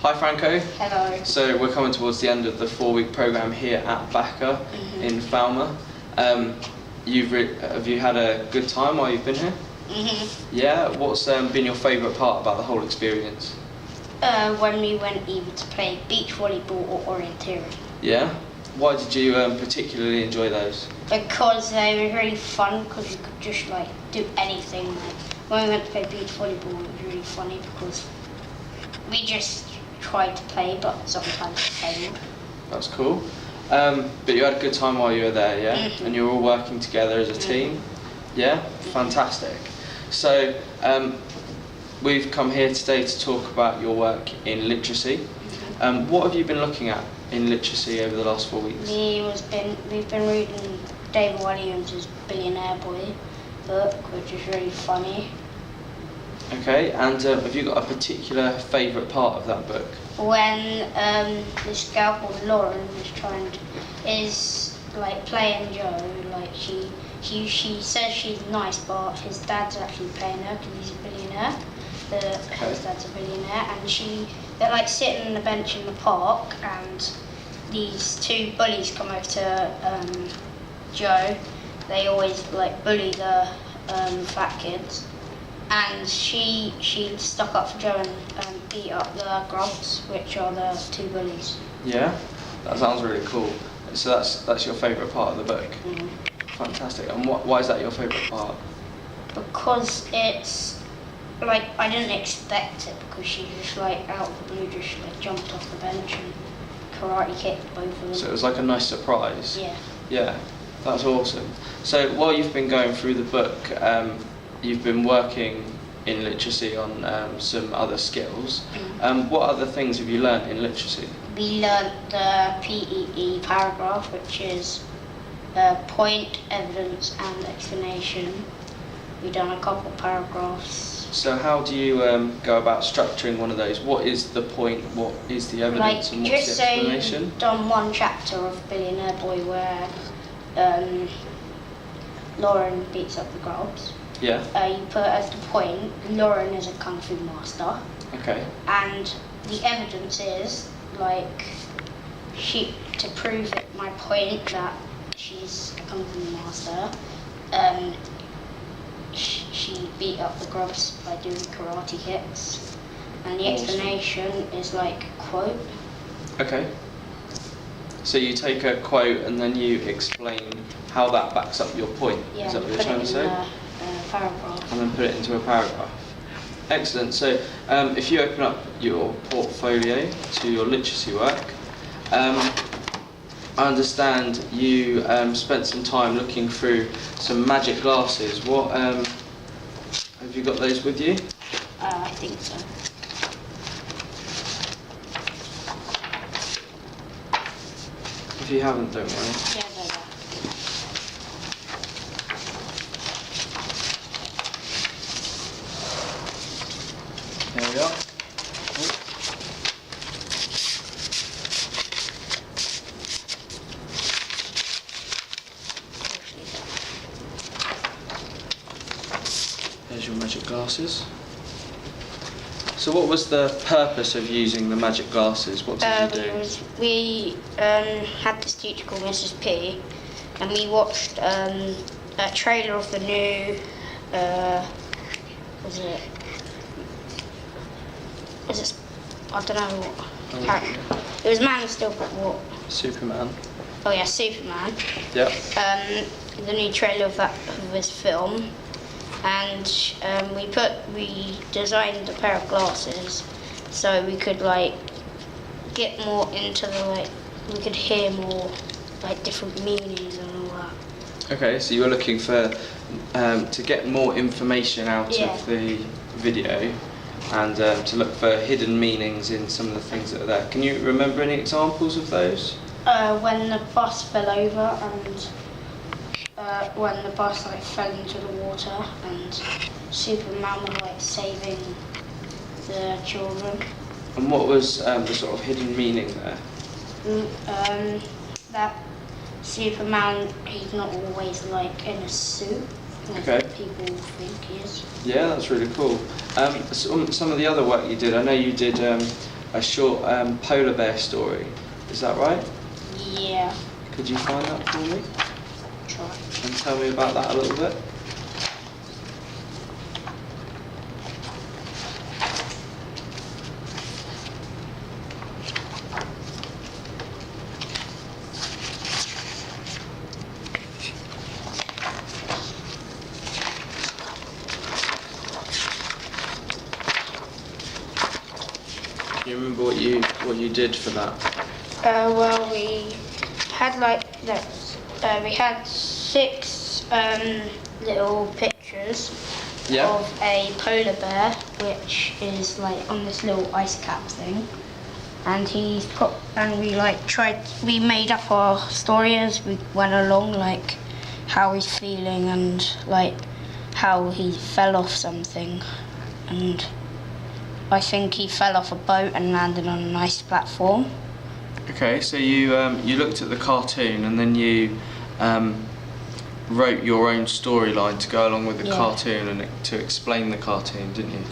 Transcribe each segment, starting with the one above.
Hi Franco. Hello. So we're coming towards the end of the 4-week programme here at Backer in Falmer. Have you had a good time while you've been here? Yeah. What's been your favourite part about the whole experience? When we went either to play beach volleyball or orienteering. Yeah. Why did you particularly enjoy those? Because they were really fun, because you could just like do anything. When we went to play beach volleyball, it was really funny because we just tried to play, but sometimes it failed. That's cool. But you had a good time while you were there, yeah? And you were all working together as a team? Yeah? Fantastic. So, we've come here today to talk about your work in literacy. What have you been looking at in literacy over the last 4 weeks? We've been reading David Williams' Billionaire Boy book, which is really funny. Okay, and have you got a particular favourite part of that book? When this girl called Lauren is playing Joe, like she says she's nice, but his dad's actually playing her because he's a billionaire. His dad's a billionaire, and they're like sitting on the bench in the park, and these two bullies come over to Joe. They always bully the fat kids. And she stuck up for Joe and beat up the grubs, which are the two bullies. Yeah, that sounds really cool. So that's your favourite part of the book? Fantastic. And why is that your favourite part? Because it's I didn't expect it, because she just out of the blue just jumped off the bench and karate kicked both of them. So it was like a nice surprise? Yeah. Yeah, that's awesome. So while you've been going through the book, you've been working in literacy on some other skills. What other things have you learnt in literacy? We learnt the PEE paragraph, which is point, evidence and explanation. We've done a couple paragraphs. So how do you go about structuring one of those? What is the point, what is the evidence and what's the explanation? Just say done one chapter of Billionaire Boy where Lauren beats up the grubs. Yeah. You put as the point, Lauren is a kung fu master. Okay. And the evidence is to prove my point that she's a kung fu master. She beat up the grubs by doing karate kicks, and the explanation is quote. Okay. So you take a quote and then you explain how that backs up your point. Yeah, is that what you're trying to say? Paragraph. And then put it into a paragraph. Excellent. So if you open up your portfolio to your literacy work, I understand you spent some time looking through some magic glasses. What have you got those with you? I think so. If you haven't, don't worry. Yeah, they're there. There we are. There's your magic glasses. So what was the purpose of using the magic glasses? What did you do? We had this teacher called Mrs. P, and we watched a trailer of the new, I don't know what character. It was Man of Steel, but what? Superman. Oh yeah, Superman. Yep. The new trailer of this film, and we designed a pair of glasses so we could get more into we could hear more different meanings and all that. Okay, so you were looking for to get more information out of the video and to look for hidden meanings in some of the things that are there. Can you remember any examples of those? When the bus fell over and when the bus fell into the water and Superman was saving the children. And what was the sort of hidden meaning there? That Superman, he's not always in a suit. Okay. People think he is. Yeah, that's really cool. Some of the other work you did, I know you did a short polar bear story. Is that right? Yeah. Could you find that for me Try. and tell me about that a little bit? Do you remember what you did for that? Well, we had we had 6 little pictures Yeah. of a polar bear, which is like on this little ice cap thing, and we made up our story as we went along, like how he's feeling and like how he fell off something, and I think he fell off a boat and landed on an ice platform. Okay, so you looked at the cartoon and then you wrote your own storyline to go along with the cartoon and to explain the cartoon, didn't you?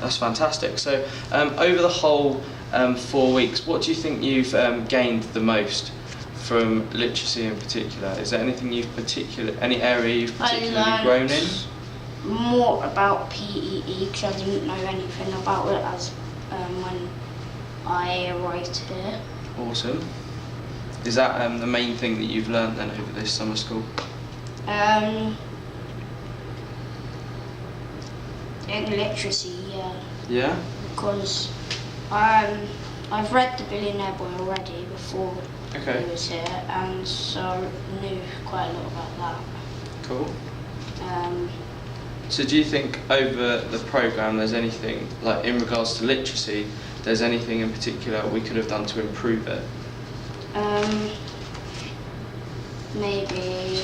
That's fantastic. So over the whole 4 weeks, what do you think you've gained the most from literacy in particular? Is there anything any area you've particularly grown in? More about PEE because I didn't know anything about it as when I arrived here. Awesome. Is that the main thing that you've learnt then over this summer school? In literacy, yeah. Yeah? Because I've read The Billionaire Boy already before Okay. he was here, and so I knew quite a lot about that. Cool. So do you think over the programme there's anything, like in regards to literacy, there's anything in particular we could have done to improve it? Maybe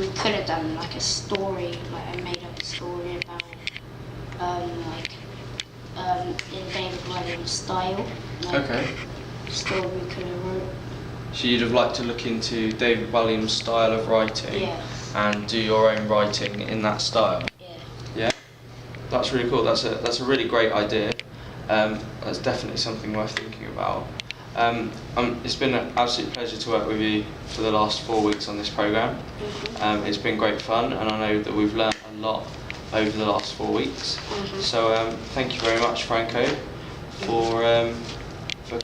we could have done like a story, like I made up a story about in David Williams' style. Okay. Story we could have wrote. So you'd have liked to look into David Williams' style of writing and do your own writing in that style? Yeah. Yeah? That's really cool. That's a really great idea. That's definitely something worth thinking about. It's been an absolute pleasure to work with you for the last 4 weeks on this programme. Mm-hmm. It's been great fun, and I know that we've learnt a lot over the last 4 weeks. Mm-hmm. So thank you very much, Franco, for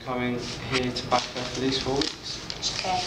coming here to Backer for these 4 weeks. Okay.